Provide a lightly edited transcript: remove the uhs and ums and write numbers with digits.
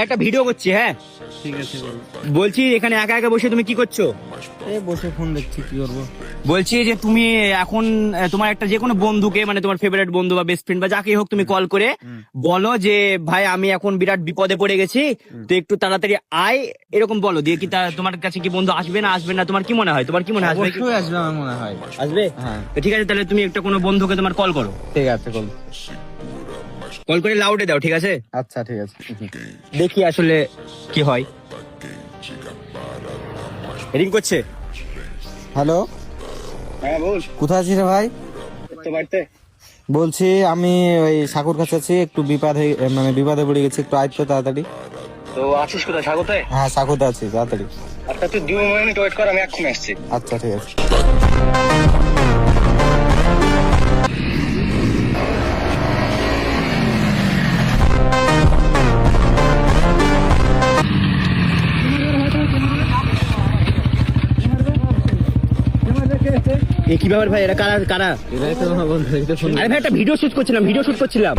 একটা ভিডিও করছি। হ্যাঁ ঠিক আছে বল। বলছি এখানে একা একা বসে তুমি কি করছো? এই বসে ফোন দেখছি, কি করবো? বলছি যে তুমি এখন তোমার একটা যে কোনো বন্ধুকে মানে তোমার ফেভারিট বন্ধু বা বেস্ট ফ্রেন্ড বা যাকেই হোক তুমি কল করে বলো যে ভাই আমি এখন বিরাট বিপদে পড়ে গেছি, তো একটু তাড়াতাড়ি আয়, এরকম বলো। দিয়ে কি তোমার কাছে কি বন্ধু আসবে না আসবে না তোমার কি মনে হয়? তোমার কি মনে হয় আসবে? অবশ্যই আসবে আমার মনে হয়। আসবে? হ্যাঁ তো ঠিক আছে, তাহলে তুমি একটা কোনো বন্ধুকে তোমার কল করো, ঠিক আছে বল। কল করে লাউডে দাও, ঠিক আছে? আচ্ছা ঠিক আছে। দেখি আসলে কি হয়। রিং করছে। হ্যালো, হ্যাঁ বল। কোথায় আছিস রে ভাই? তো বাড়িতে। বলছি আমি ওই সাকুর কাছে আছি, একটু বিপদে পড়ে গেছি, একটু আয় তো তাড়াতাড়ি। তো আছিস কোথায়? স্বাগতে? হ্যাঁ সাকুতে আছি, তাড়াতাড়ি। আচ্ছা তুই 2 মিনিট ওয়েট কর, আমি এক্ষুনি আসছি। আচ্ছা ঠিক আছে। এ কি ব্যাপার ভাই, এরা কারা কারা? এটাই তো আমার বন্ধু, আরে ভাই একটা ভিডিও শুট করছিলাম।